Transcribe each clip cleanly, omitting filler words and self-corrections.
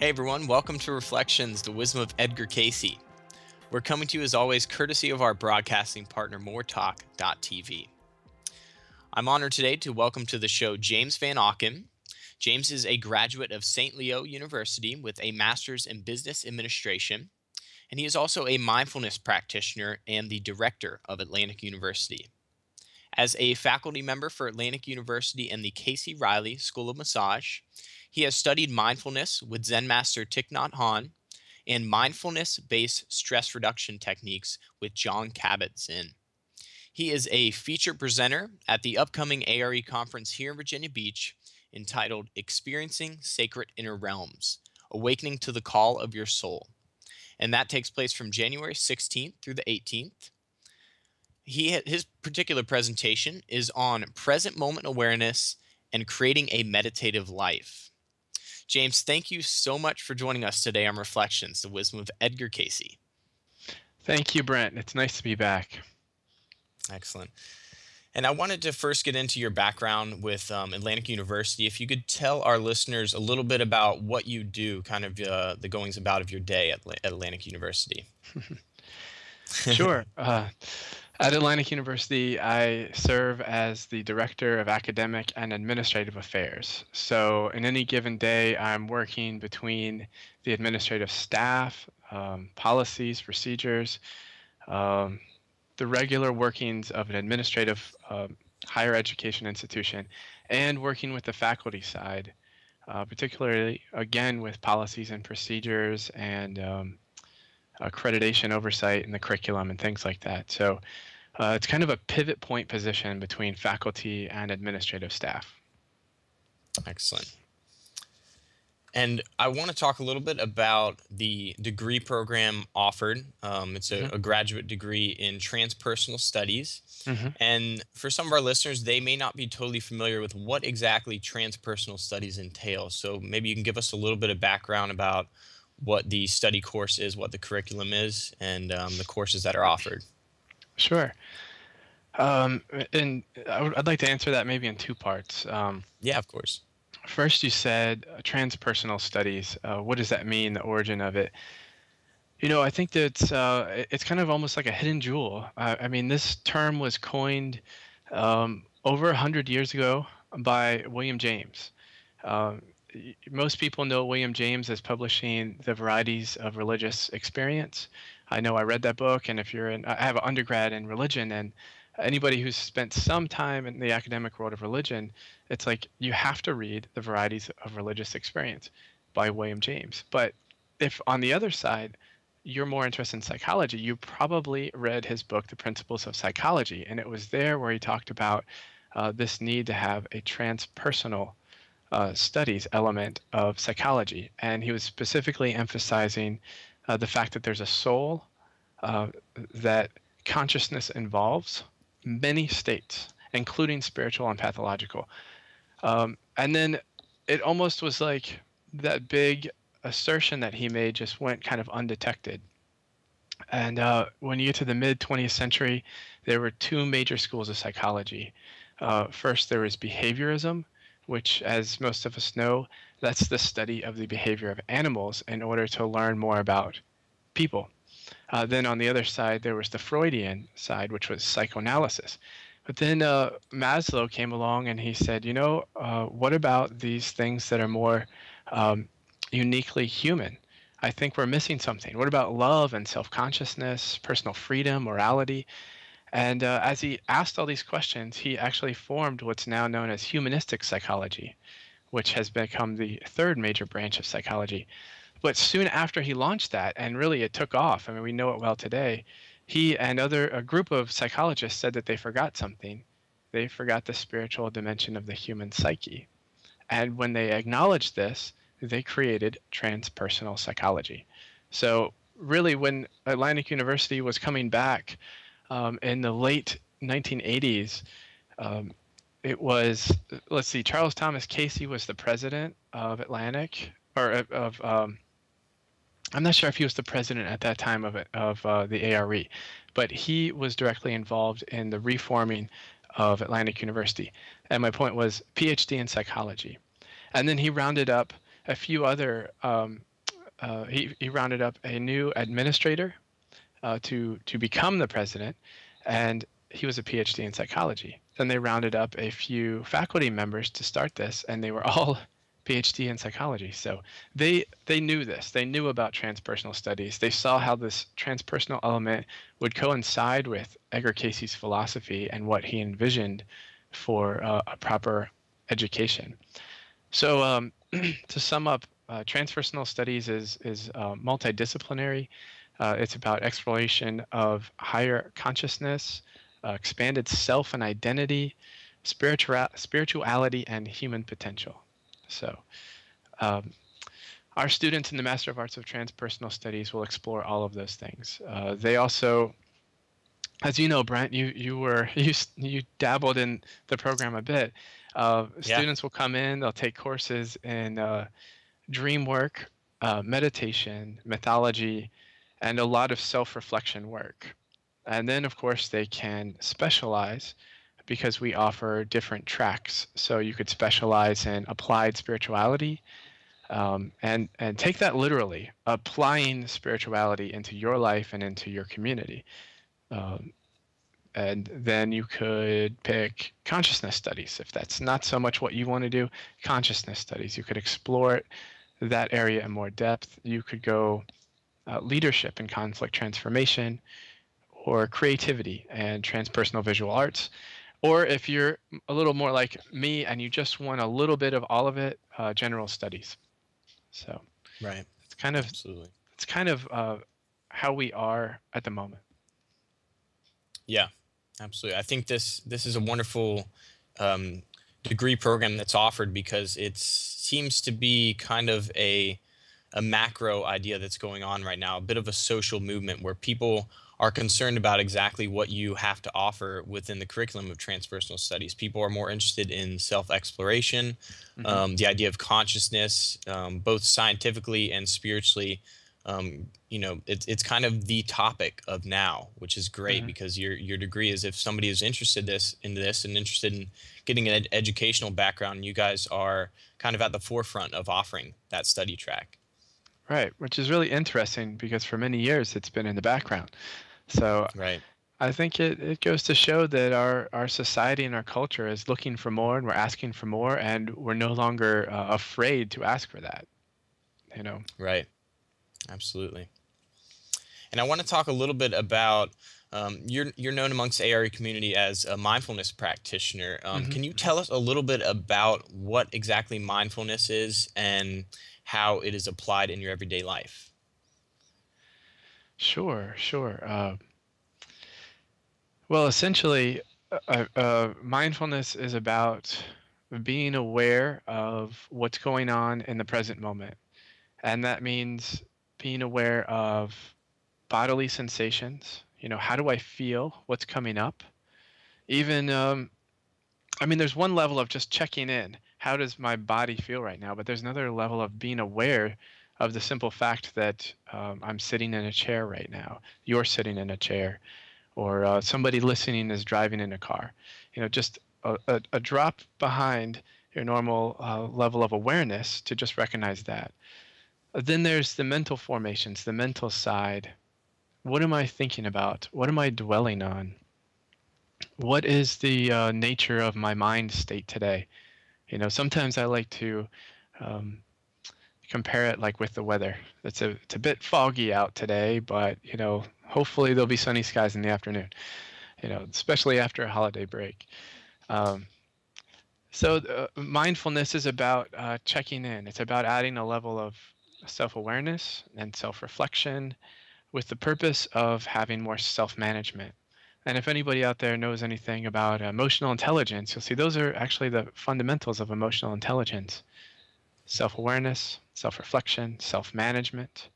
Hey everyone, welcome to Reflections, the wisdom of Edgar Cayce. We're coming to you as always courtesy of our broadcasting partner moretalk.tv. I'm honored today to welcome to the show James Van Auken. James is a graduate of St. Leo University with a master's in business administration, and he is also a mindfulness practitioner and the director of Atlantic University. As a faculty member for Atlantic University and the Casey Riley School of Massage, he has studied mindfulness with Zen master Thich Nhat Hanh and mindfulness-based stress reduction techniques with John Kabat-Zinn. He is a featured presenter at the upcoming ARE conference here in Virginia Beach entitled Experiencing Sacred Inner Realms, Awakening to the Call of Your Soul. And that takes place from January 16th through the 18th. His particular presentation is on present moment awareness and creating a meditative life. James, thank you so much for joining us today on Reflections, the wisdom of Edgar Cayce. Thank you, Brent. It's nice to be back. Excellent. And I wanted to first get into your background with Atlantic University. If you could tell our listeners a little bit about what you do, kind of the goings about of your day at Atlantic University. Sure. At Atlantic University, I serve as the Director of Academic and Administrative Affairs. So in any given day, I'm working between the administrative staff, policies, procedures, the regular workings of an administrative higher education institution, and working with the faculty side, particularly, again, with policies and procedures and accreditation oversight in the curriculum and things like that. So it's kind of a pivot point position between faculty and administrative staff. Excellent. And I want to talk a little bit about the degree program offered. It's a graduate degree in transpersonal studies. And for some of our listeners, they may not be totally familiar with what exactly transpersonal studies entail. So maybe you can give us a little bit of background about what the study course is, what the curriculum is, and the courses that are offered. Sure. And I'd like to answer that maybe in two parts. Yeah, of course. First, you said transpersonal studies. What does that mean, the origin of it? You know, I think that it's kind of almost like a hidden jewel. I mean, this term was coined over 100 years ago by William James. Most people know William James as publishing The Varieties of Religious Experience. I know I read that book, and I have an undergrad in religion, and anybody who's spent some time in the academic world of religion, it's like you have to read The Varieties of Religious Experience by William James. But if on the other side, you're more interested in psychology, you probably read his book, The Principles of Psychology, and it was there where he talked about this need to have a transpersonal studies element of psychology. And he was specifically emphasizing the fact that there's a soul, that consciousness involves many states, including spiritual and pathological. And then it almost was like that big assertion that he made just went kind of undetected. And when you get to the mid-20th century, there were two major schools of psychology. First, there was behaviorism, which, as most of us know, that's the study of the behavior of animals in order to learn more about people. Then on the other side, there was the Freudian side, which was psychoanalysis. But then Maslow came along and he said, what about these things that are more uniquely human? I think we're missing something. What about love and self-consciousness, personal freedom, morality? And as he asked all these questions, he actually formed what's now known as humanistic psychology, which has become the third major branch of psychology. But soon after he launched that, and really it took off, I mean, we know it well today, he and a group of psychologists said that they forgot something. They forgot the spiritual dimension of the human psyche. And when they acknowledged this, they created transpersonal psychology. So really, when Atlantic University was coming back in the late 1980s, it was, let's see, Charles Thomas Casey was the president of Atlantic, or I'm not sure if he was the president at that time of the ARE, but he was directly involved in the reforming of Atlantic University. And my point was PhD in psychology. And then he rounded up a few other he rounded up a new administrator to become the president, and he was a PhD in psychology. Then they rounded up a few faculty members to start this, and they were all PhD in psychology. So they knew this. They knew about transpersonal studies. They saw how this transpersonal element would coincide with Edgar Cayce's philosophy and what he envisioned for a proper education. So to sum up, transpersonal studies is multidisciplinary. It's about exploration of higher consciousness, expanded self and identity, spirituality, and human potential. So our students in the Master of Arts of Transpersonal Studies will explore all of those things. They also, as you know, Brent, you dabbled in the program a bit. Students will come in, they'll take courses in dream work, meditation, mythology, and a lot of self-reflection work. And then, of course, they can specialize because we offer different tracks. So you could specialize in applied spirituality, and take that literally, applying spirituality into your life and into your community. And then you could pick consciousness studies. If that's not so much what you want to do, consciousness studies. You could explore that area in more depth. You could go leadership and conflict transformation, or creativity and transpersonal visual arts. Or if you're a little more like me and you just want a little bit of all of it, general studies. So Right. it's kind of Absolutely. it's kind of how we are at the moment. Yeah, absolutely. I think this is a wonderful degree program that's offered because it seems to be kind of a macro idea that's going on right now, a bit of a social movement where people are concerned about exactly what you have to offer within the curriculum of transpersonal studies. People are more interested in self-exploration, the idea of consciousness, both scientifically and spiritually. It's kind of the topic of now, which is great because your degree is, if somebody is interested in this and interested in getting an educational background, you guys are kind of at the forefront of offering that study track. Right, which is really interesting because for many years it's been in the background. So Right. I think it goes to show that our society and our culture is looking for more, and we're asking for more, and we're no longer afraid to ask for that. Right. Absolutely. And I want to talk a little bit about you're known amongst the ARE community as a mindfulness practitioner. Can you tell us a little bit about what exactly mindfulness is and how it is applied in your everyday life? Sure. Well, essentially, mindfulness is about being aware of what's going on in the present moment. And that means being aware of bodily sensations. How do I feel? What's coming up? Even, there's one level of just checking in. How does my body feel right now? But there's another level of being aware of the simple fact that I'm sitting in a chair right now. You're sitting in a chair, or somebody listening is driving in a car. Just a drop behind your normal level of awareness to just recognize that. Then there's the mental formations, the mental side. What am I thinking about? What am I dwelling on? What is the nature of my mind state today? Sometimes I like to compare it like with the weather. It's a bit foggy out today, but hopefully there'll be sunny skies in the afternoon. Especially after a holiday break. So mindfulness is about checking in. It's about adding a level of self-awareness and self-reflection with the purpose of having more self-management. And if anybody out there knows anything about emotional intelligence, you'll see those are actually the fundamentals of emotional intelligence. Self-awareness, self-reflection, self-management,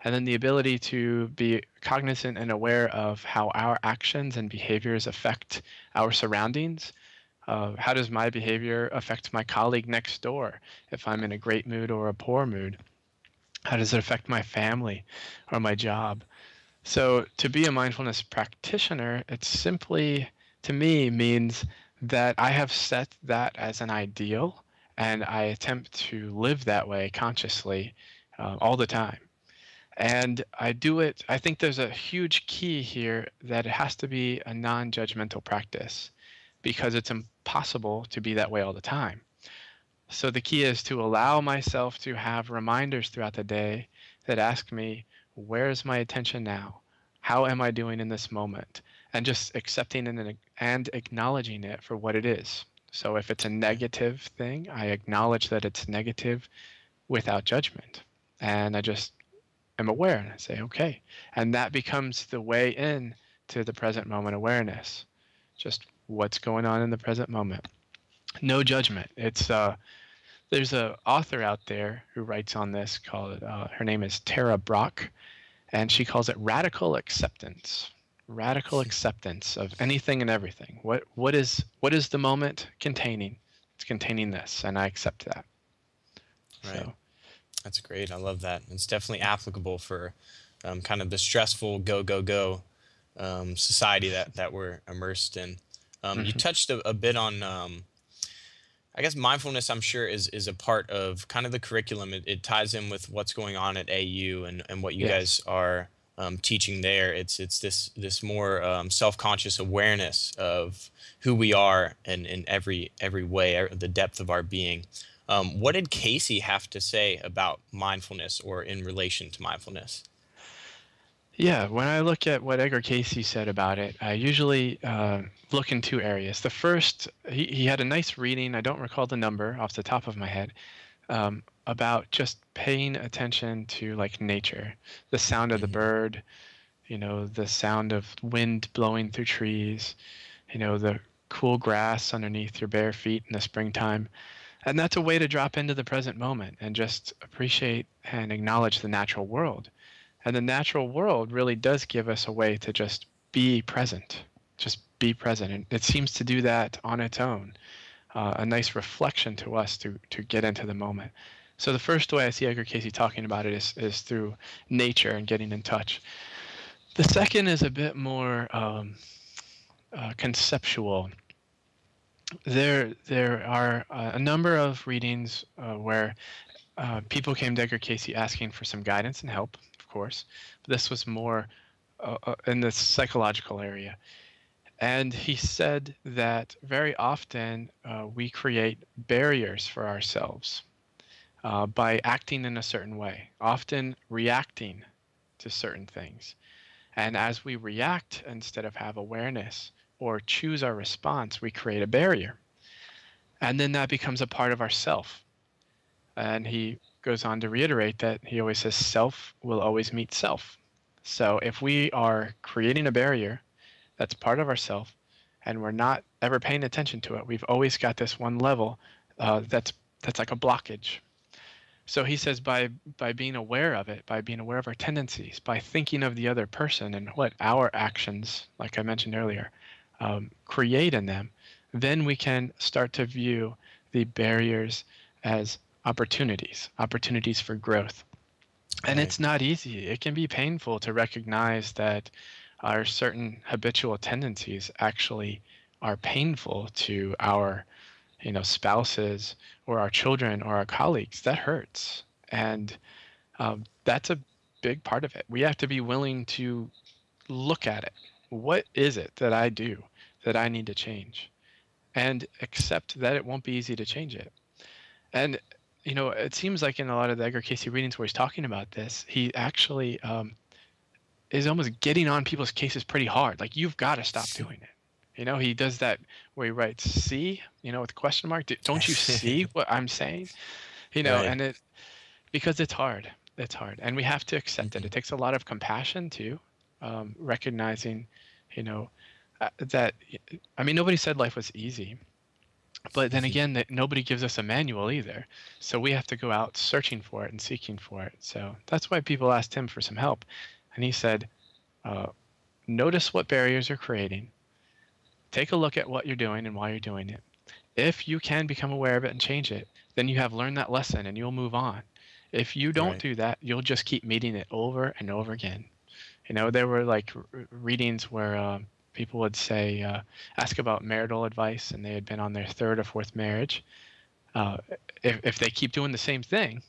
and then the ability to be cognizant and aware of how our actions and behaviors affect our surroundings. How does my behavior affect my colleague next door if I'm in a great mood or a poor mood? How does it affect my family or my job? So to be a mindfulness practitioner, it simply, to me, means that I have set that as an ideal, and I attempt to live that way consciously all the time. And I do it, I think there's a huge key here that it has to be a non-judgmental practice because it's impossible to be that way all the time. So the key is to allow myself to have reminders throughout the day that ask me, where is my attention now? How am I doing in this moment? And just accepting and acknowledging it for what it is. So if it's a negative thing, I acknowledge that it's negative without judgment. And I just am aware and I say, okay. And that becomes the way in to the present moment awareness. Just what's going on in the present moment. No judgment. It's there's a author out there who writes on this called her name is Tara Brach, and she calls it radical acceptance. Radical acceptance of anything and everything. What is the moment containing? It's containing this, and I accept that. Right. So That's great. I love that. It's definitely applicable for kind of the stressful go society that we're immersed in. You touched a bit on, I guess mindfulness, I'm sure, is a part of kind of the curriculum. It ties in with what's going on at AU and what you yes. guys are teaching there. It's this more self-conscious awareness of who we are in every way, the depth of our being. What did Casey have to say about mindfulness or in relation to mindfulness? Yeah, when I look at what Edgar Cayce said about it, I usually look in two areas. The first, he had a nice reading, I don't recall the number off the top of my head, about just paying attention to like nature, the sound of the Hmm. bird, the sound of wind blowing through trees, the cool grass underneath your bare feet in the springtime. And that's a way to drop into the present moment and just appreciate and acknowledge the natural world. And the natural world really does give us a way to just be present, just be present. And it seems to do that on its own, a nice reflection to us to get into the moment. So the first way I see Edgar Cayce talking about it is through nature and getting in touch. The second is a bit more conceptual. There are a number of readings where people came to Edgar Cayce asking for some guidance and help, of course. But this was more in the psychological area. And he said that very often we create barriers for ourselves by acting in a certain way, often reacting to certain things. And as we react instead of have awareness or choose our response, we create a barrier. And then that becomes a part of ourself. And he goes on to reiterate that he always says self will always meet self. So if we are creating a barrier that's part of ourself and we're not ever paying attention to it, we've always got this one level that's like a blockage. So he says by being aware of it, by being aware of our tendencies, by thinking of the other person and what our actions, like I mentioned earlier, create in them, then we can start to view the barriers as opportunities for growth. And Right. it's not easy. It can be painful to recognize that our certain habitual tendencies actually are painful to our spouses or our children or our colleagues. That hurts. And that's a big part of it. We have to be willing to look at it. What is it that I do that I need to change? And accept that it won't be easy to change it. And it seems like in a lot of the Edgar Cayce readings where he's talking about this, he actually is almost getting on people's cases pretty hard. Like, you've got to stop doing it. He does that where he writes, see, with question mark, don't you see what I'm saying? Right. And because it's hard. It's hard. And we have to accept it. Hmm. It takes a lot of compassion too, recognizing, that, I mean, nobody said life was easy. But then Hmm. again, that nobody gives us a manual either. So we have to go out searching for it and seeking for it. So that's why people asked him for some help. And he said, uh, notice what barriers you're creating. Take a look at what you're doing and why you're doing it. If you can become aware of it and change it, then you have learned that lesson and you'll move on. If you don't Right. do that, you'll just keep meeting it over and over again. There were like readings where people would say, ask about marital advice, and they had been on their third or fourth marriage. Uh, if they keep doing the same thing,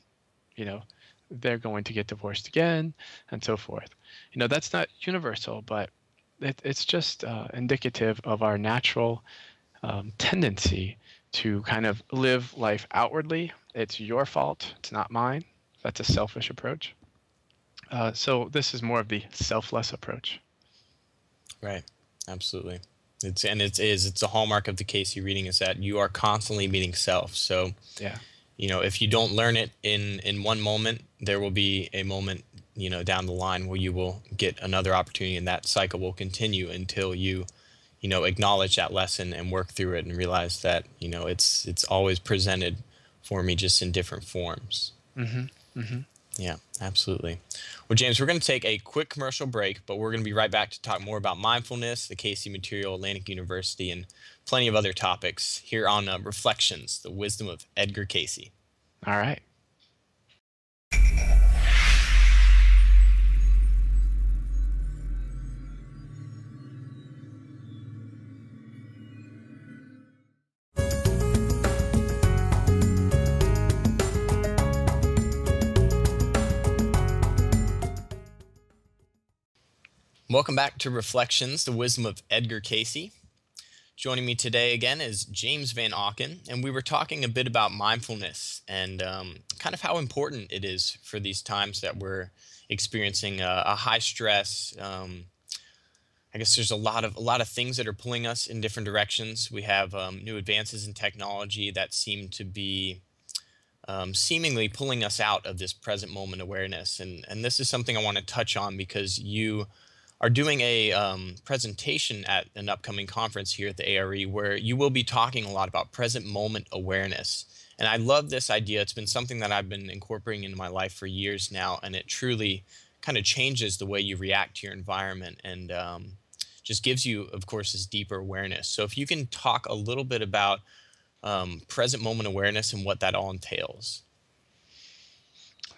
you know, they're going to get divorced again, and so forth. That's not universal, but it's just indicative of our natural tendency to kind of live life outwardly. It's your fault, it's not mine. That's a selfish approach. So this is more of the selfless approach. Right. Absolutely. It's a hallmark of the Casey reading is that you are constantly meeting self. So, Yeah. if you don't learn it in one moment, there will be a moment, down the line where you will get another opportunity, and that cycle will continue until you, acknowledge that lesson and work through it and realize that, it's always presented for me just in different forms. Mm-hmm. Mm-hmm. Yeah, absolutely. Well, James, we're going to take a quick commercial break, but we're going to be right back to talk more about mindfulness, the Casey material, Atlantic University, and plenty of other topics here on Reflections, the Wisdom of Edgar Cayce. All right. Welcome back to Reflections, the Wisdom of Edgar Cayce. Joining me today again is James Van Auken, and we were talking a bit about mindfulness and kind of how important it is for these times that we're experiencing a high stress. I guess there's a lot of things that are pulling us in different directions. We have new advances in technology that seem to be seemingly pulling us out of this present moment awareness, and this is something I want to touch on because you are doing a presentation at an upcoming conference here at the ARE where you will be talking a lot about present moment awareness. And I love this idea. It's been something that I've been incorporating into my life for years now, and it truly kind of changes the way you react to your environment and just gives you, of course, this deeper awareness. So if you can talk a little bit about present moment awareness and what that all entails.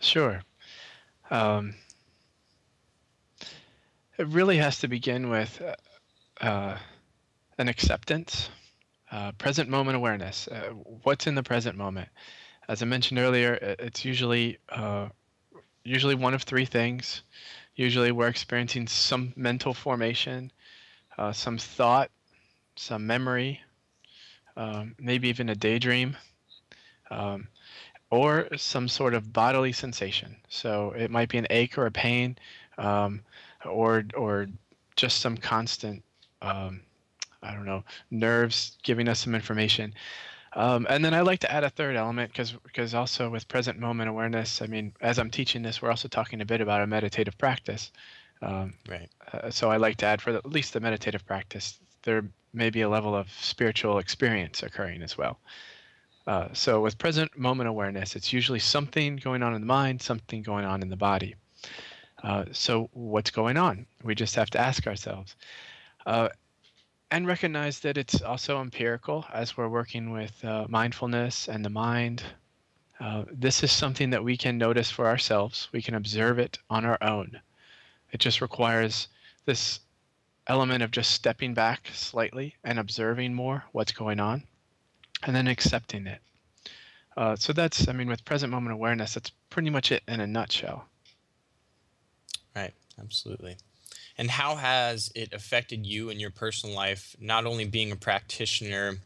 Sure. It really has to begin with an acceptance, present moment awareness. What's in the present moment? As I mentioned earlier, it's usually one of three things. Usually we're experiencing some mental formation, some thought, some memory, maybe even a daydream, or some sort of bodily sensation. So it might be an ache or a pain, or just some constant, I don't know, nerves giving us some information. And then I like to add a third element because also with present moment awareness, I mean, as I'm teaching this, we're also talking a bit about a meditative practice. Right. So I like to add for at least the meditative practice, there may be a level of spiritual experience occurring as well. So with present moment awareness, it's usually something going on in the mind, something going on in the body. So what's going on? We just have to ask ourselves. And recognize that it's also empirical as we're working with mindfulness and the mind. This is something that we can notice for ourselves. We can observe it on our own. It just requires this element of just stepping back slightly and observing more what's going on and then accepting it. So that's, I mean, with present moment awareness, that's pretty much it in a nutshell. Right. Absolutely. And how has it affected you in your personal life, not only being a practitioner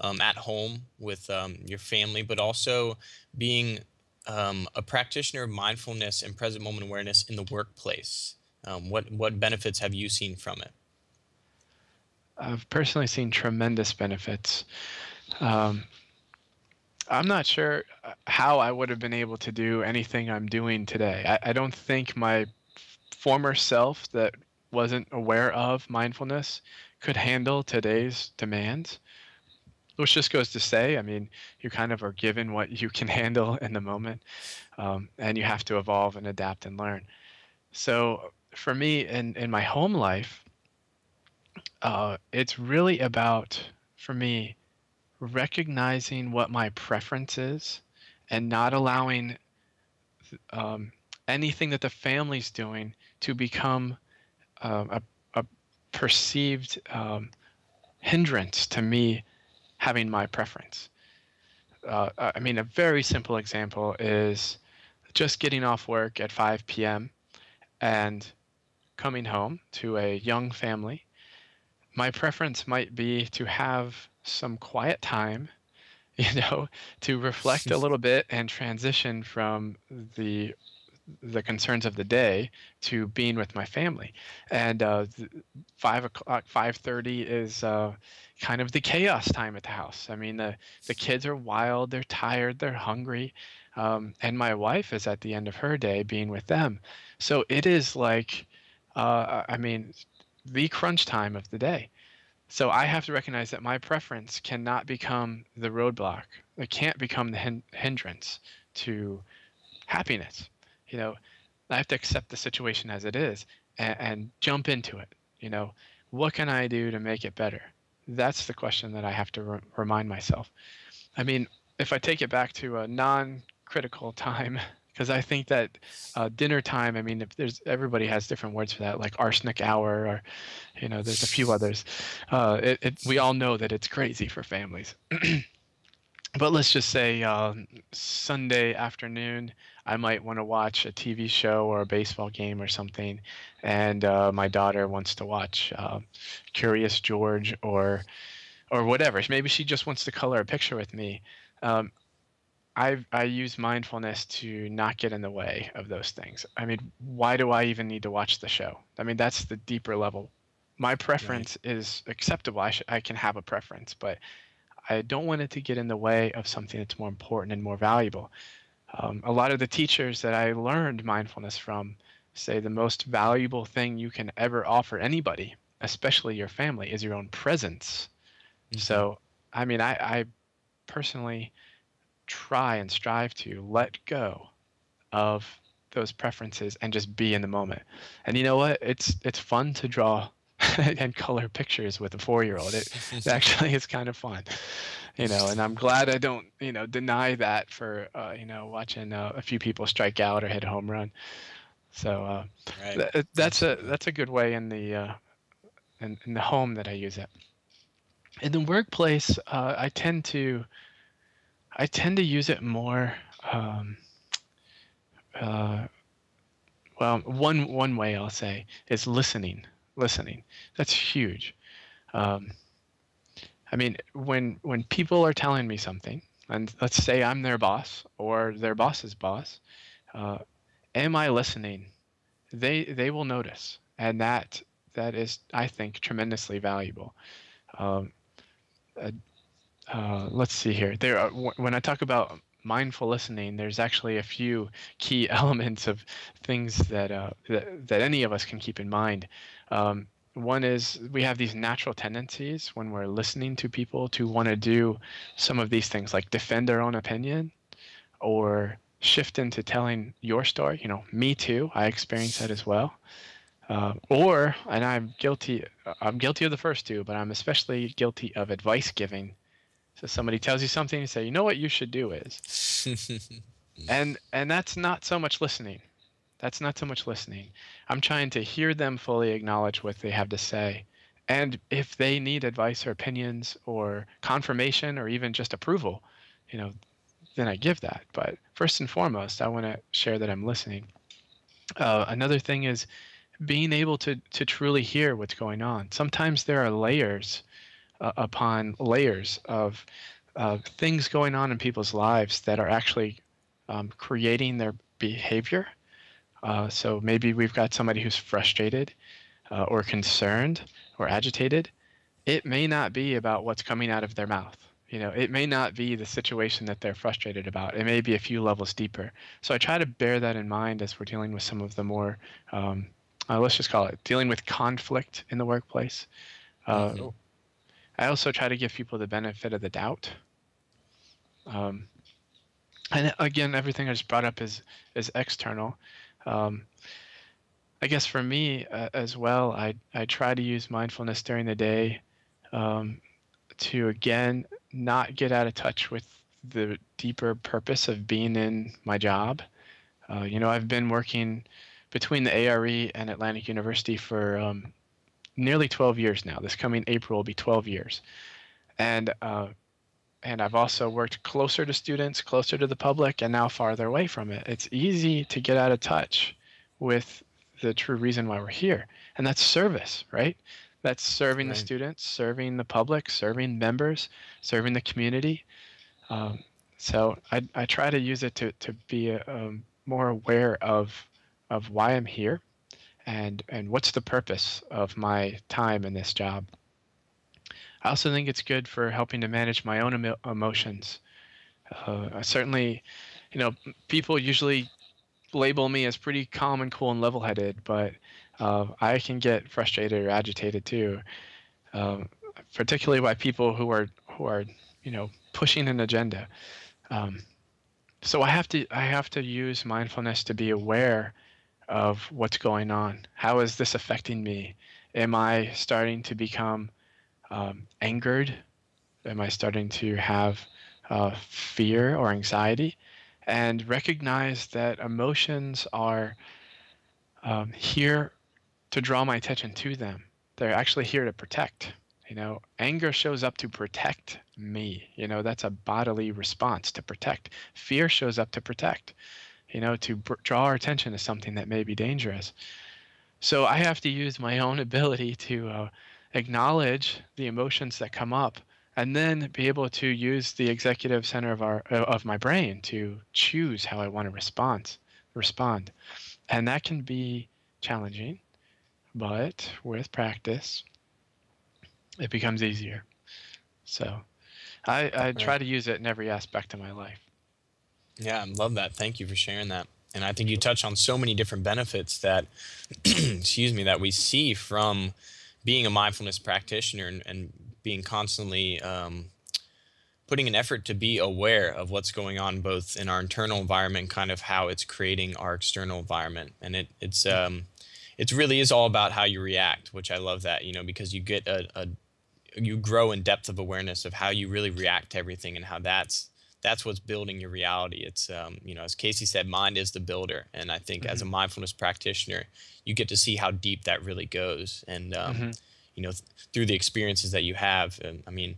at home with your family, but also being a practitioner of mindfulness and present moment awareness in the workplace? What benefits have you seen from it? I've personally seen tremendous benefits. I'm not sure how I would have been able to do anything I'm doing today. I don't think my former self that wasn't aware of mindfulness could handle today's demands, which just goes to say, I mean, you kind of are given what you can handle in the moment, and you have to evolve and adapt and learn. So for me in my home life, it's really about, for me, recognizing what my preference is and not allowing anything that the family's doing to become a perceived hindrance to me having my preference. I mean, a very simple example is just getting off work at 5 p.m. and coming home to a young family, my preference might be to have some quiet time, you know, to reflect a little bit and transition from the the concerns of the day to being with my family. And 5 o'clock, 5:30 is kind of the chaos time at the house. I mean, the kids are wild, they're tired, they're hungry, and my wife is at the end of her day being with them. So it is like, I mean, the crunch time of the day. So I have to recognize that my preference cannot become the roadblock. It can't become the hindrance to happiness. You know, I have to accept the situation as it is and jump into it. You know, what can I do to make it better? That's the question that I have to remind myself. I mean, if I take it back to a non-critical time, because I think that dinner time, I mean, if there's everybody has different words for that, like arsenic hour, or there's a few others. We all know that it's crazy for families. But let's just say Sunday afternoon, I might want to watch a TV show or a baseball game or something, and my daughter wants to watch Curious George or whatever. Maybe she just wants to color a picture with me. Um, I use mindfulness to not get in the way of those things. I mean, why do I even need to watch the show? I mean, that's the deeper level. My Right. preference is acceptable. I can have a preference, but I don't want it to get in the way of something that's more important and more valuable. A lot of the teachers that I learned mindfulness from say the most valuable thing you can ever offer anybody, especially your family, is your own presence. Hmm. So, I mean, I personally try and strive to let go of those preferences and just be in the moment. And you know what? It's fun to draw and color pictures with a 4-year-old. It actually is kind of fun, and I'm glad I don't, deny that for, watching a few people strike out or hit a home run. So Right. Absolutely. that's a good way in the in the home that I use it. In the workplace, I tend to use it more. Um, uh, well, one way I'll say is listening. Listening. That's huge. Um, I mean, when people are telling me something, and let's say I'm their boss or their boss's boss, uh, am I listening? They will notice, and that is, I think, tremendously valuable. Um, uh, let's see here. When I talk about mindful listening, there's actually a few key elements of things that any of us can keep in mind. One is we have these natural tendencies when we're listening to people to want to do some of these things, like defend our own opinion or shift into telling your story. Me too. I experience that as well. And I'm guilty. I'm guilty of the first two, but I'm especially guilty of advice giving. So somebody tells you something, you say, you know what you should do is, and that's not so much listening. That's not so much listening. I'm trying to hear them fully acknowledge what they have to say. And if they need advice or opinions or confirmation or even just approval, you know, then I give that. But first and foremost, I want to share that I'm listening. Another thing is being able to truly hear what's going on. Sometimes there are layers upon layers of things going on in people's lives that are actually creating their behavior. So maybe we've got somebody who's frustrated or concerned or agitated. It may not be about what's coming out of their mouth. It may not be the situation that they're frustrated about. It may be a few levels deeper. So I try to bear that in mind as we're dealing with some of the more, let's just call it dealing with conflict in the workplace. Uh, Hmm. I also try to give people the benefit of the doubt. Um, and again, everything I just brought up is external. Um, I guess for me as well, I try to use mindfulness during the day um, to again not get out of touch with the deeper purpose of being in my job. I've been working between the ARE and Atlantic University for nearly 12 years now. This coming April will be 12 years, and and I've also worked closer to students, closer to the public, and now farther away from it. It's easy to get out of touch with the true reason why we're here, and that's service, right? That's serving the Right. students, serving the public, serving members, serving the community. Um, so I try to use it to be more aware of why I'm here and what's the purpose of my time in this job. I also think it's good for helping to manage my own emotions. I certainly, people usually label me as pretty calm and cool and level-headed, but I can get frustrated or agitated too, um, particularly by people who are pushing an agenda. Um, so I have to use mindfulness to be aware of what's going on. How is this affecting me? Am I starting to become angered? Am I starting to have fear or anxiety? And recognize that emotions are here to draw my attention to them. They're actually here to protect. Anger shows up to protect me. That's a bodily response to protect. Fear shows up to protect, to draw our attention to something that may be dangerous. So I have to use my own ability to acknowledge the emotions that come up, and then be able to use the executive center of my brain to choose how I want to respond. And that can be challenging, but with practice, it becomes easier. So I try Right. to use it in every aspect of my life. Yeah, I love that. Thank you for sharing that. And I think you touch on so many different benefits that, excuse me, that we see from being a mindfulness practitioner and being constantly putting an effort to be aware of what's going on both in our internal environment and kind of how it's creating our external environment. And it really is all about how you react, which I love that, because you get you grow in depth of awareness of how you really react to everything and how that's what's building your reality. It's as Casey said, mind is the builder, and I think as a Hmm. mindfulness practitioner, you get to see how deep that really goes, and Hmm. through the experiences that you have. And I mean,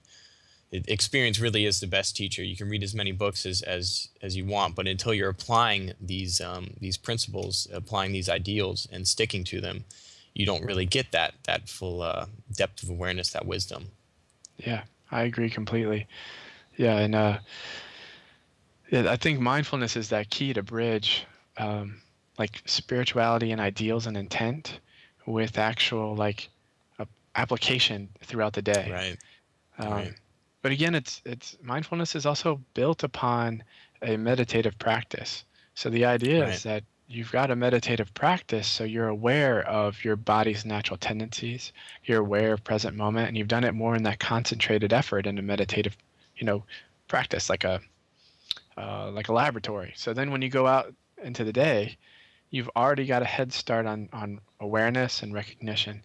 experience really is the best teacher. You can read as many books as you want, but until you're applying these principles, applying these ideals, and sticking to them, you don't really get that full depth of awareness, that wisdom. Yeah, I agree completely. Yeah, and yeah, I think mindfulness is that key to bridge um, like spirituality and ideals and intent with actual application throughout the day. Right. Um, Right. but again, it's mindfulness is also built upon a meditative practice. So the idea Right. is that you've got a meditative practice, so you're aware of your body's natural tendencies, you're aware of present moment, and you've done it more in that concentrated effort in a meditative, you know, practice, like a laboratory. So then when you go out into the day, you've already got a head start on awareness and recognition.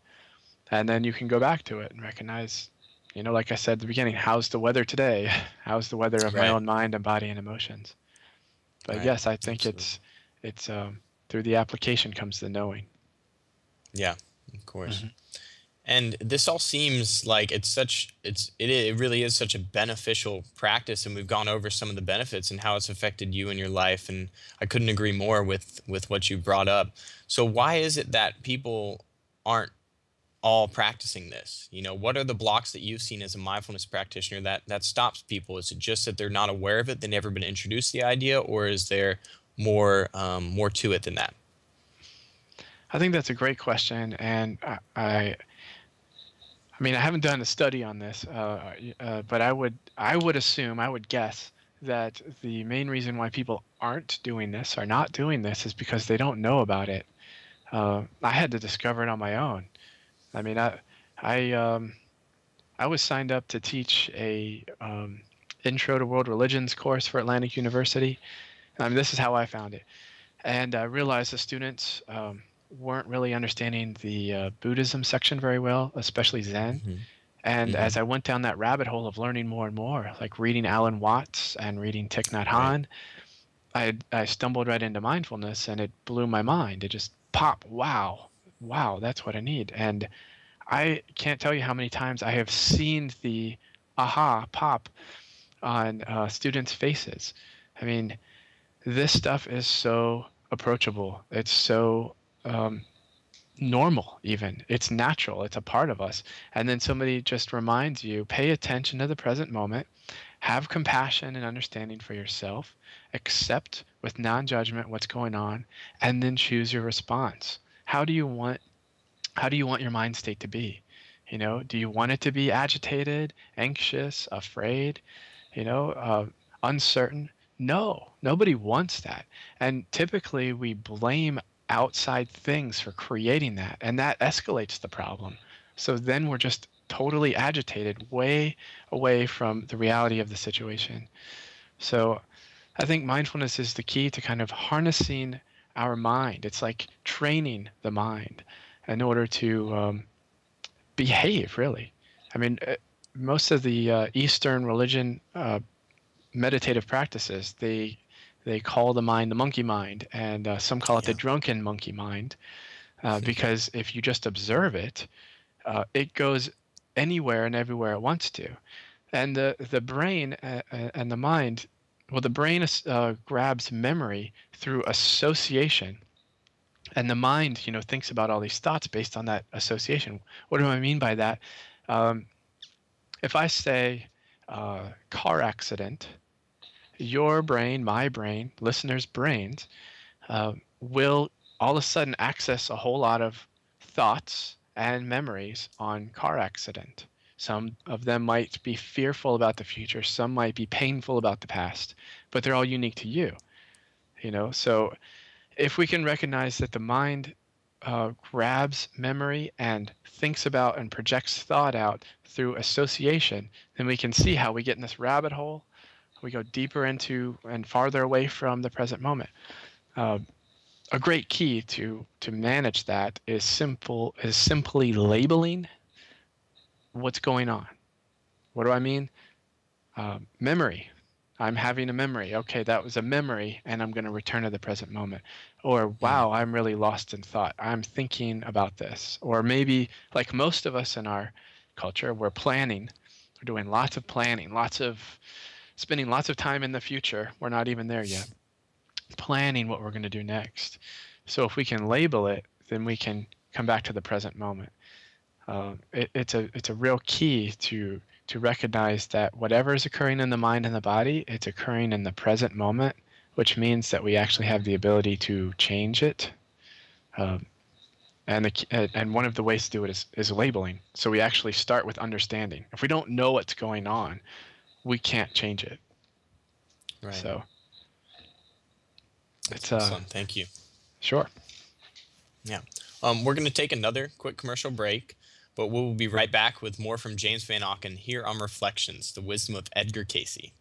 And then you can go back to it and recognize, like I said at the beginning, how's the weather today? How's the weather of my Right. own mind and body and emotions? But Right. yes, I think Absolutely. it's through the application comes the knowing. Yeah. Of course. Hmm. And this all seems like it really is such a beneficial practice, and we've gone over some of the benefits and how it's affected you in your life, and I couldn't agree more with what you brought up. So why is it that people aren't all practicing this? What are the blocks that you've seen as a mindfulness practitioner that stops people? Is it just that they're not aware of it, they've never been introduced to the idea, or is there more to it than that? I think that's a great question, and I mean, I haven't done a study on this, but I would assume, I would guess that the main reason why people aren't doing this or not doing this is because they don't know about it. I had to discover it on my own. I mean, I I was signed up to teach a Intro to World Religions course for Atlantic University. This is how I found it, and I realized the students weren't really understanding the Buddhism section very well, especially Zen. Hmm. And Hmm. as I went down that rabbit hole of learning more and more, like reading Alan Watts and reading Thich Nhat Right. Hanh, I stumbled right into mindfulness, and it blew my mind. It just popped. Wow, wow, that's what I need. And I can't tell you how many times I have seen the aha pop on students' faces. I mean, this stuff is so approachable. It's so normal, even. It's natural. It's a part of us. And then somebody just reminds you, pay attention to the present moment, have compassion and understanding for yourself, accept with non-judgment what's going on, and then choose your response. How do you want your mind state to be? Do you want it to be agitated, anxious, afraid, uncertain? No, nobody wants that. And typically we blame outside things for creating that, and that escalates the problem. So then we're just totally agitated, way away from the reality of the situation. So I think mindfulness is the key to kind of harnessing our mind. It's like training the mind in order to behave, really. I mean, most of the Eastern religion meditative practices, they call the mind the monkey mind, and some call it the drunken monkey mind, because if you just observe it, it goes anywhere and everywhere it wants to. And the brain and the mind, well, the brain grabs memory through association, and the mind, thinks about all these thoughts based on that association. What do I mean by that? If I say car accident, your brain, my brain, listeners' brains will all of a sudden access a whole lot of thoughts and memories on car accident. Some of them might be fearful about the future. Some might be painful about the past, but they're all unique to you. So if we can recognize that the mind grabs memory and thinks about and projects thought out through association, then we can see how we get in this rabbit hole. We go deeper into and farther away from the present moment. A great key to manage that is simply labeling what's going on. What do I mean? Memory. I'm having a memory. Okay, that was a memory, and I'm going to return to the present moment. Or, wow, I'm really lost in thought. I'm thinking about this. Or maybe, like most of us in our culture, we're planning. We're doing lots of planning, spending lots of time in the future. We're not even there yet. Planning what we're going to do next. So if we can label it, then we can come back to the present moment. It's a real key to recognize that whatever is occurring in the mind and the body, it's occurring in the present moment, which means that we actually have the ability to change it. And one of the ways to do it is labeling. So we actually start with understanding. If we don't know what's going on, we can't change it. Right. So it's excellent. Thank you. Sure. Yeah. We're going to take another quick commercial break, but we'll be right back with more from James Van Auken here on Reflections, the Wisdom of Edgar Cayce.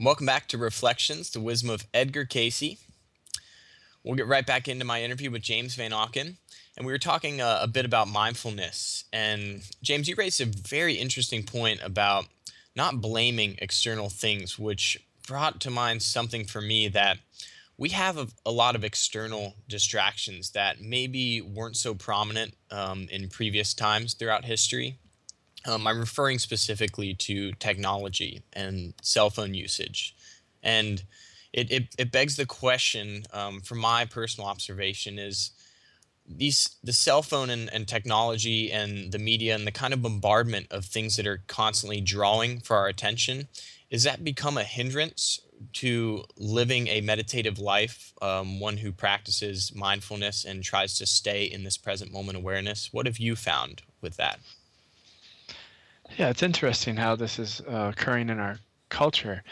Welcome back to Reflections, the Wisdom of Edgar Cayce. We'll get right back into my interview with James Van Auken, and we were talking a bit about mindfulness. And James, you raised a very interesting point about not blaming external things, which brought to mind something for me, that we have a lot of external distractions that maybe weren't so prominent in previous times throughout history. I'm referring specifically to technology and cell phone usage. And it begs the question, from my personal observation, is the cell phone and technology and the media and the kind of bombardment of things that are constantly drawing for our attention, is that become a hindrance to living a meditative life, one who practices mindfulness and tries to stay in this present moment awareness? What have you found with that? Yeah, it's interesting how this is occurring in our culture.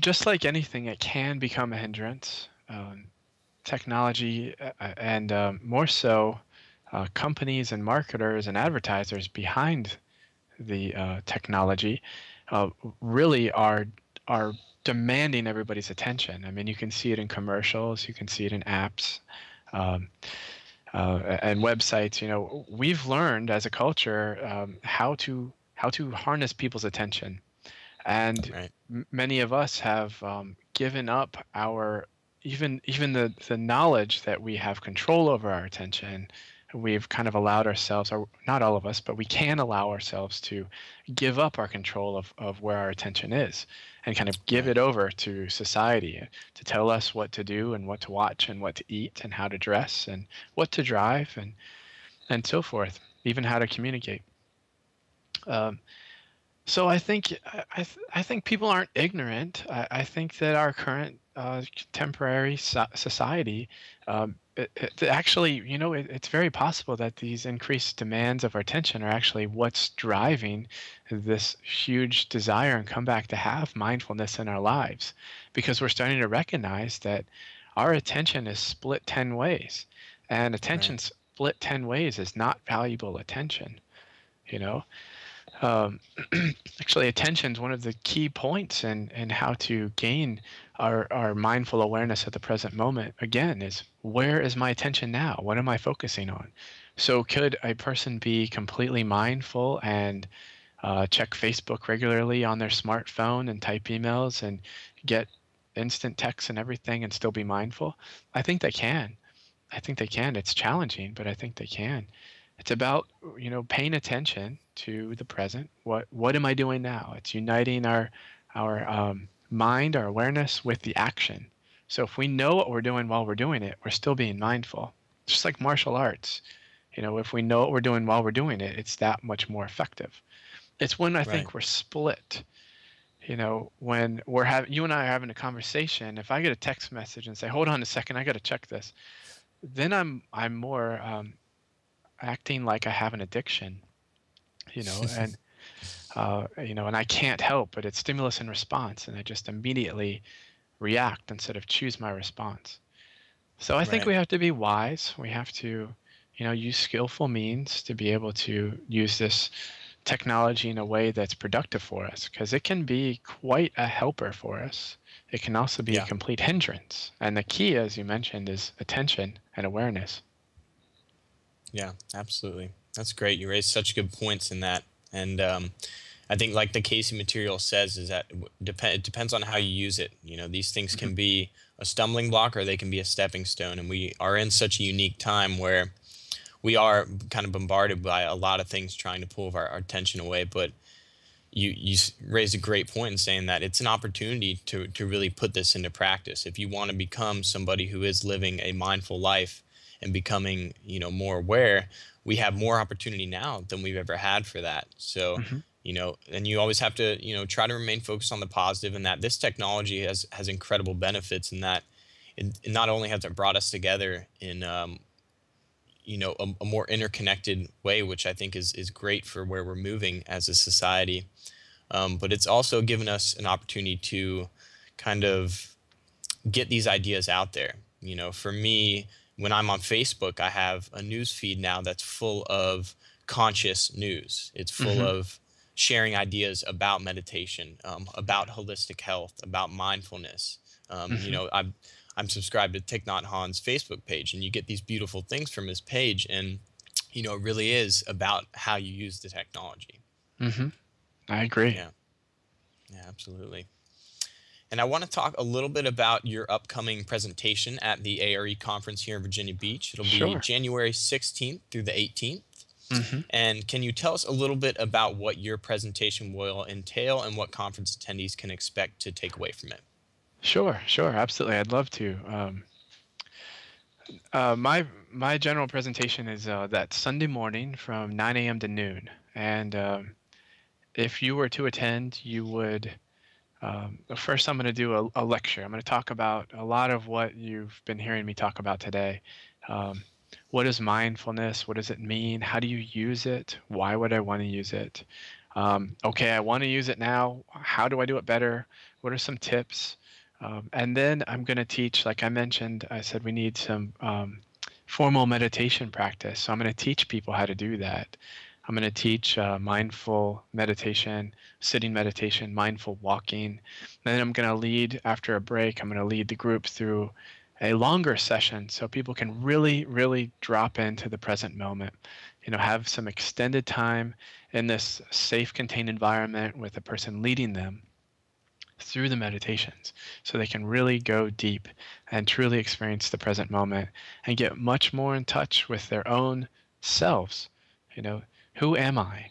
Just like anything, it can become a hindrance. Technology and more so companies and marketers and advertisers behind the technology really are demanding everybody's attention. I mean, you can see it in commercials, you can see it in apps. and websites. We've learned as a culture how to harness people's attention, and Right. many of us have given up our even the knowledge that we have control over our attention. We've kind of allowed ourselves, or not all of us, but we can allow ourselves to give up our control of where our attention is, and kind of give Right. it over to society to tell us what to do and what to watch and what to eat and how to dress and what to drive and so forth, even how to communicate. Um, so I think people aren't ignorant. I think that our current contemporary society, actually, it's very possible that these increased demands of our attention are actually what's driving this huge desire and comeback to have mindfulness in our lives, because we're starting to recognize that our attention is split 10 ways, and attention Right. split 10 ways is not valuable attention, you know. Um, Actually, attention is one of the key points in how to gain our mindful awareness at the present moment. Again, is where is my attention now? What am I focusing on? So, could a person be completely mindful and check Facebook regularly on their smartphone and type emails and get instant texts and everything and still be mindful? I think they can. I think they can. It's challenging, but I think they can. It's about, paying attention to the present. What am I doing now? It's uniting our mind, our awareness with the action. So if we know what we're doing while we're doing it, we're still being mindful. Just like martial arts. If we know what we're doing while we're doing it, it's that much more effective. It's when I Right. think we're split. When you and I are having a conversation, if I get a text message and say, "Hold on a second, I got to check this," then I'm more acting like I have an addiction, and and I can't help but it's stimulus and response, and I just immediately react instead of choose my response. So I think Right. we have to be wise. We have to, use skillful means to be able to use this technology in a way that's productive for us, because it can be quite a helper for us. It can also be a Yeah. complete hindrance. And the key, as you mentioned, is attention and awareness. Yeah. Absolutely. That's great. You raised such good points in that, and I think, like the Casey material says, is that it depends on how you use it. These things Hmm. can be a stumbling block or they can be a stepping stone, and we are in such a unique time where we are kind of bombarded by a lot of things trying to pull our attention away. But you raised a great point in saying that it's an opportunity to really put this into practice. If you want to become somebody who is living a mindful life and becoming, more aware, we have more opportunity now than we've ever had for that. So, Hmm. and you always have to, try to remain focused on the positive, and that this technology has incredible benefits, in that it not only has it brought us together in a more interconnected way, which I think is great for where we're moving as a society. But it's also given us an opportunity to kind of get these ideas out there. For me, when I'm on Facebook, I have a news feed now that's full of conscious news. It's full Hmm. of sharing ideas about meditation, about holistic health, about mindfulness. Hmm. I'm subscribed to Thich Nhat Hanh's Facebook page, and you get these beautiful things from his page, and it really is about how you use the technology. Hmm. I agree. Yeah, yeah, absolutely. And I want to talk a little bit about your upcoming presentation at the ARE conference here in Virginia Beach. It'll be Sure. January 16th through the 18th. Hmm. And can you tell us a little bit about what your presentation will entail and what conference attendees can expect to take away from it? Sure, sure, absolutely. I'd love to. My general presentation is that Sunday morning from 9 a.m. to noon, and if you were to attend, you would. First, I'm going to do a lecture. I'm going to talk about a lot of what you've been hearing me talk about today. Um, what is mindfulness? What does it mean? How do you use it? Why would I want to use it? Okay, I want to use it now. How do I do it better? What are some tips? And then I'm going to teach, like I mentioned, I said we need some formal meditation practice. So I'm going to teach people how to do that. I'm going to teach mindful meditation, sitting meditation, mindful walking. Then I'm going to lead, after a break, I'm going to lead the group through a longer session so people can really, really drop into the present moment. Have some extended time in this safe, contained environment with a person leading them through the meditations so they can really go deep and truly experience the present moment and get much more in touch with their own selves. You know, who am I?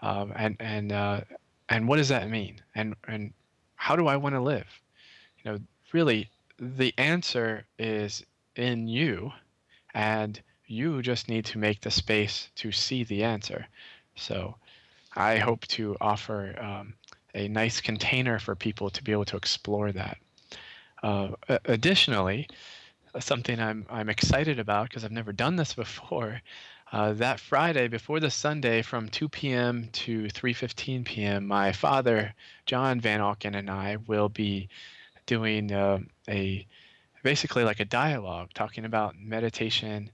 And what does that mean? And how do I want to live? Really, the answer is in you, and you just need to make the space to see the answer. So I hope to offer a nice container for people to be able to explore that. Additionally, something I'm excited about because I've never done this before. That Friday before the Sunday from 2 p.m. to 3:15 p.m., my father, John Van Auken, and I will be doing a basically like a dialogue talking about meditation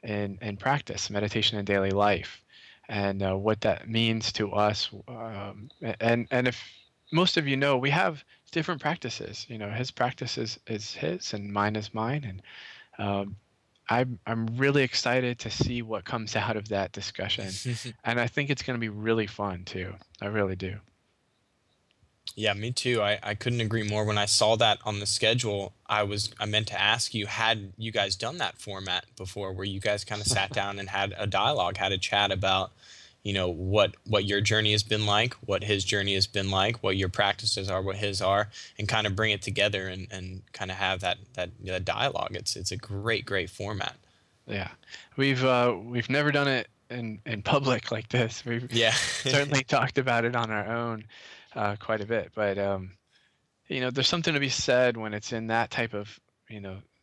and practice, meditation in daily life, and what that means to us. And if most of you know, we have different practices. His practice is his, and mine is mine, and I'm really excited to see what comes out of that discussion, and I think it's going to be really fun too. I really do. Yeah, me too. I couldn't agree more. When I saw that on the schedule, I meant to ask you, had you guys done that format before where you guys kind of sat down and had a dialogue, had a chat about, what your journey has been like, what his journey has been like, what your practices are, what his are, and kind of bring it together and kind of have that dialogue. It's a great format. Yeah, we've never done it in public like this. We've Yeah. certainly talked about it on our own quite a bit, but there's something to be said when it's in that type of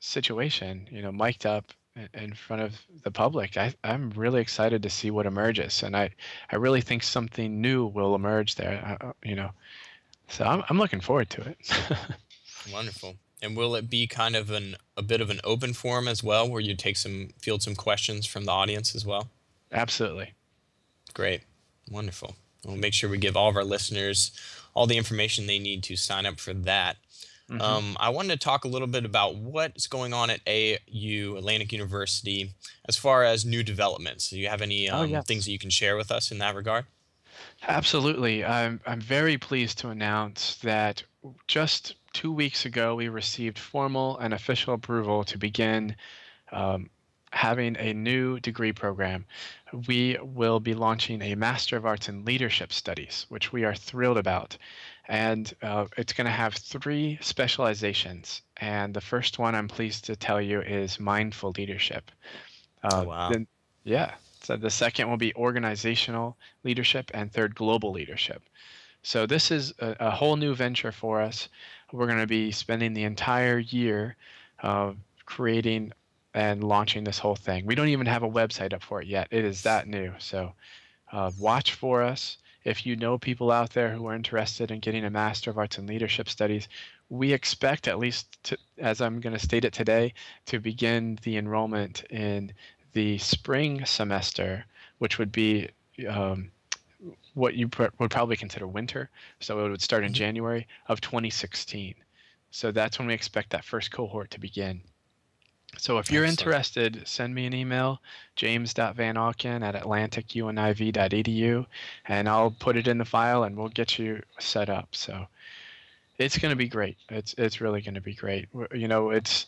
situation, mic'd up in front of the public. I'm really excited to see what emerges, and I really think something new will emerge there. So I'm looking forward to it. Wonderful. And will it be kind of a bit of an open forum as well, where you field some questions from the audience as well? Absolutely. Great. Wonderful. We'll make sure we give all of our listeners all the information they need to sign up for that. Hmm. I wanted to talk a little bit about what's going on at AU, Atlantic University, as far as new developments. Do you have any Oh, things yes. that you can share with us in that regard? Absolutely. I'm very pleased to announce that just 2 weeks ago, we received formal and official approval to begin um, having a new degree program. We will be launching a Master of Arts in Leadership Studies, which we are thrilled about. And it's going to have 3 specializations. And the first one I'm pleased to tell you is mindful leadership. Oh, wow. Then, yeah. So the second will be organizational leadership, and third, global leadership. So this is a whole new venture for us. We're going to be spending the entire year creating and launching this whole thing. We don't even have a website up for it yet. It is that new. So watch for us. If you know people out there who are interested in getting a Master of Arts in Leadership Studies, we expect, at least as I'm going to state it today, to begin the enrollment in the spring semester, which would be what you would probably consider winter. So it would start in Mhm. January of 2016. So that's when we expect that first cohort to begin. So if you're Excellent. interested, send me an email, james.vanauken@atlanticuniv.edu, and I'll put it in the file and we'll get you set up. So it's going to be great. It's really going to be great. It's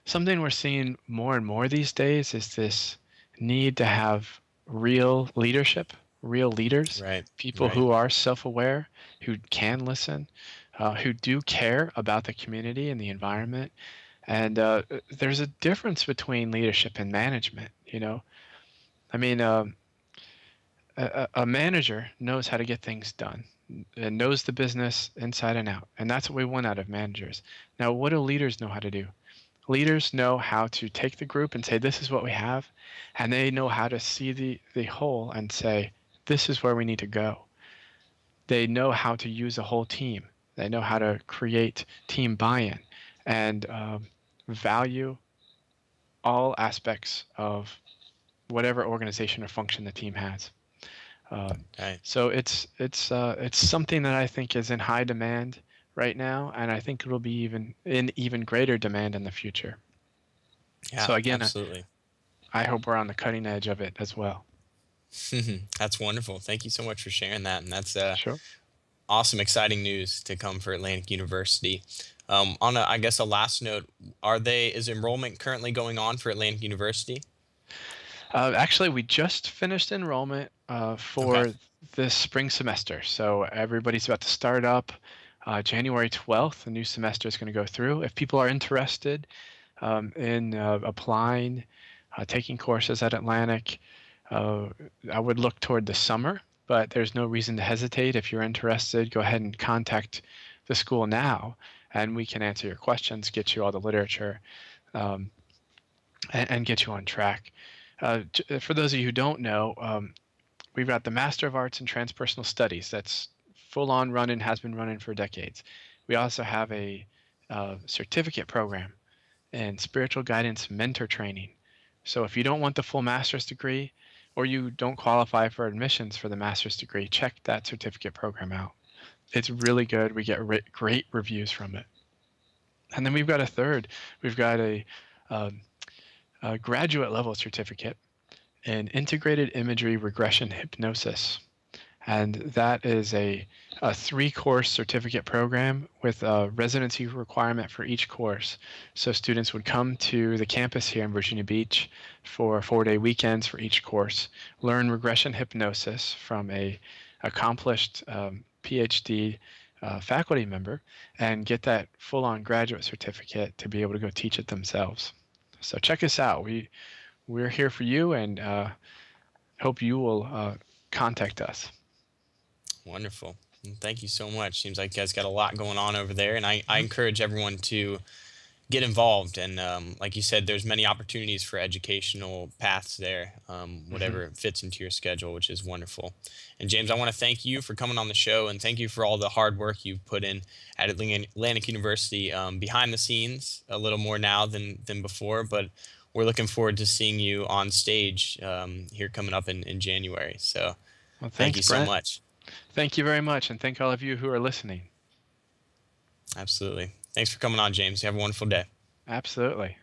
something we're seeing more and more these days is this need to have real leadership, real leaders, Right. people Right. who are self-aware, who can listen, who do care about the community and the environment. And there's a difference between leadership and management. I mean, a manager knows how to get things done and knows the business inside and out. And that's what we want out of managers. Now, what do leaders know how to do? Leaders know how to take the group and say, this is what we have. And they know how to see the whole and say, this is where we need to go. They know how to use a whole team. They know how to create team buy-in and value all aspects of whatever organization or function the team has. Uh, Right. so it's something that I think is in high demand right now, and I think it'll be even greater demand in the future. Yeah, So again, absolutely. I hope we're on the cutting edge of it as well. That's wonderful. Thank you so much for sharing that. And that's Sure. awesome, exciting news to come for Atlantic University. On I guess a last note, is enrollment currently going on for Atlantic University? Actually, we just finished enrollment Okay. for this spring semester. So everybody's about to start up January 12th. The new semester is going to go through. If people are interested in applying, taking courses at Atlantic, uh, I would look toward the summer, but there's no reason to hesitate. If you're interested, go ahead and contact the school now, and we can answer your questions, get you all the literature, um, and get you on track. For those of you who don't know, we've got the Master of Arts in Transpersonal Studies. That's full on running, has been running for decades. We also have a certificate program in spiritual guidance mentor training. So if you don't want the full master's degree or you don't qualify for admissions for the master's degree, check that certificate program out. It's really good. We get great reviews from it. And then we've got a third. We've got um, a graduate level certificate in integrated imagery regression hypnosis. And that is a 3-course certificate program with a residency requirement for each course. So students would come to the campus here in Virginia Beach for 4-day weekends for each course, learn regression hypnosis from a accomplished PhD faculty member, and get that full-on graduate certificate to be able to go teach it themselves. So check us out. We're here for you, and hope you will contact us. Wonderful. Thank you so much. Seems like you guys got a lot going on over there, and I encourage everyone to get involved. And like you said, there's many opportunities for educational paths there, whatever fits into your schedule, which is wonderful. And James, I want to thank you for coming on the show, and thank you for all the hard work you've put in at Atlantic University, behind the scenes a little more now than before, but we're looking forward to seeing you on stage here coming up in January. So Well, thank thanks, you so Brent. much. Thank you very much, and thank all of you who are listening. Absolutely. Thanks for coming on, James. You have a wonderful day. Absolutely.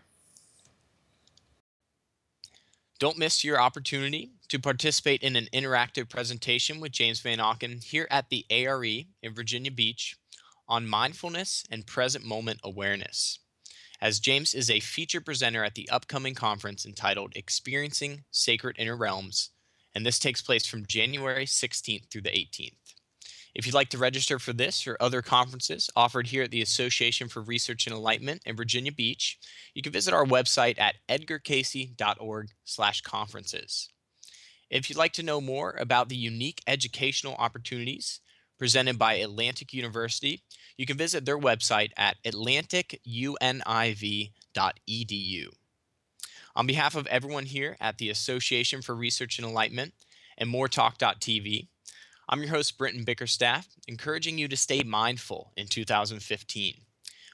Don't miss your opportunity to participate in an interactive presentation with James Van Auken here at the ARE in Virginia Beach on mindfulness and present moment awareness, as James is a feature presenter at the upcoming conference entitled Experiencing Sacred Inner Realms, and this takes place from January 16th through the 18th. If you'd like to register for this or other conferences offered here at the Association for Research and Enlightenment in Virginia Beach, you can visit our website at edgarcayce.org/conferences. If you'd like to know more about the unique educational opportunities presented by Atlantic University, you can visit their website at atlanticuniv.edu. On behalf of everyone here at the Association for Research and Enlightenment and moretalk.tv, I'm your host, Brenton Bickerstaff, encouraging you to stay mindful in 2015.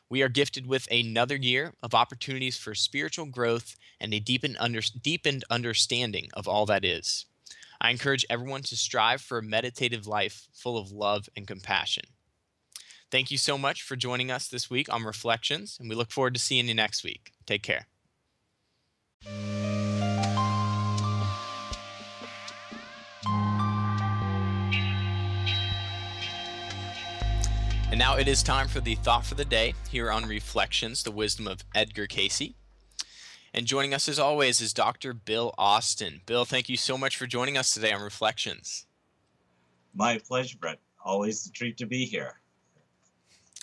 We are gifted with another year of opportunities for spiritual growth and a deepened understanding of all that is. I encourage everyone to strive for a meditative life full of love and compassion. Thank you so much for joining us this week on Reflections, and we look forward to seeing you next week. Take care. And now it is time for the thought for the day here on Reflections, the wisdom of Edgar Cayce. And joining us as always is Dr. Bill Austin. Bill, thank you so much for joining us today on Reflections. My pleasure, Brett. Always a treat to be here.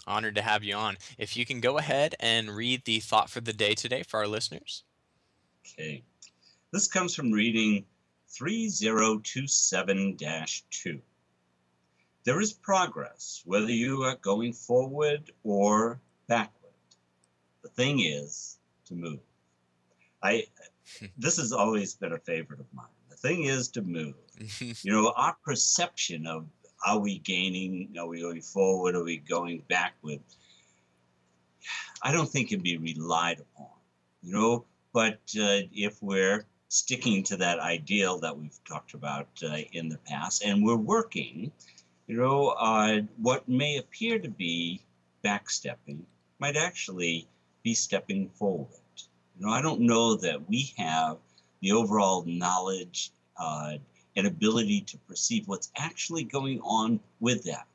Honored to have you on. If you can go ahead and read the thought for the day today for our listeners. Okay. This comes from reading 3027-2. There is progress, whether you are going forward or backward. The thing is to move. This has always been a favorite of mine. The thing is to move. Our perception of are we gaining, are we going forward, are we going backward, I don't think can be relied upon, but if we're sticking to that ideal that we've talked about in the past, and we're working, what may appear to be backstepping might actually be stepping forward. I don't know that we have the overall knowledge and ability to perceive what's actually going on with that.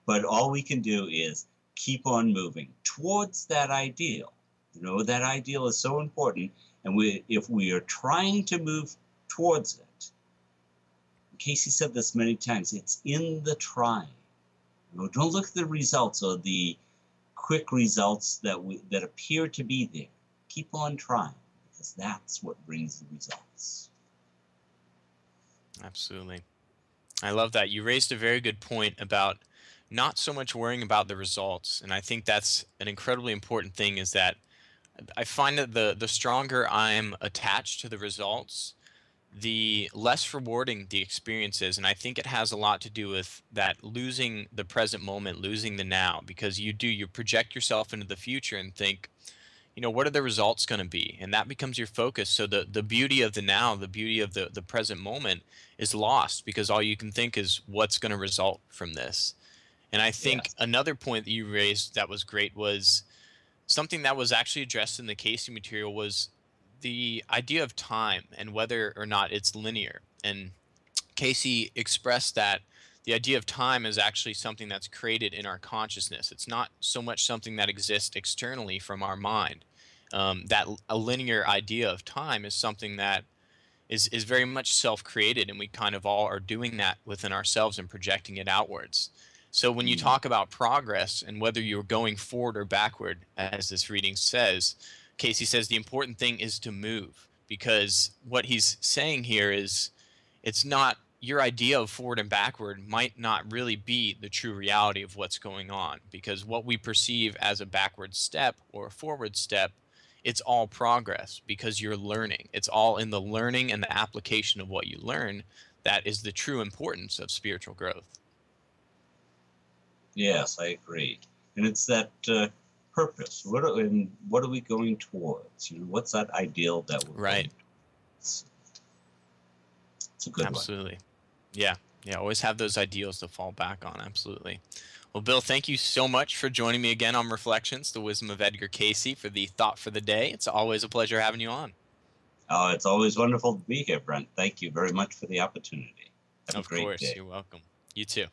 But all we can do is keep on moving towards that ideal. That ideal is so important. And if we are trying to move towards it, Cayce said this many times, it's in the trying. Don't look at the results or the quick results that appear to be there. Keep on trying, because that's what brings the results. Absolutely. I love that. You raised a very good point about not so much worrying about the results. And I think that's an incredibly important thing, is that I find that the stronger I'm attached to the results, the less rewarding the experience is. And I think it has a lot to do with that losing the present moment, losing the now, because you project yourself into the future and think, what are the results going to be? And that becomes your focus. So the beauty of the now, the beauty of the present moment is lost, because all you can think is what's going to result from this. And I think Yes. another point that you raised that was great was something that was actually addressed in the Cayce material, was the idea of time and whether or not it's linear. And Cayce expressed that the idea of time is actually something that's created in our consciousness. It's not so much something that exists externally from our mind. That a linear idea of time is something that is very much self-created, and we kind of all are doing that within ourselves and projecting it outwards. So when you Mm. talk about progress and whether you're going forward or backward, as this reading says, Cayce says the important thing is to move, because what he's saying here is it's not your idea of forward and backward might not really be the true reality of what's going on, because what we perceive as a backward step or a forward step, it's all progress, because you're learning. It's all in the learning and the application of what you learn that is the true importance of spiritual growth. Yes, I agree. And it's that purpose. What are we going towards? What's that ideal that we're Right. going towards? It's a good one. Absolutely. Yeah. Yeah. Always have those ideals to fall back on. Absolutely. Well, Bill, thank you so much for joining me again on Reflections, the Wisdom of Edgar Cayce, for the thought for the day. It's always a pleasure having you on. Oh, it's always wonderful to be here, Brent. Thank you very much for the opportunity. Have a Of great course. day. You're welcome. You too.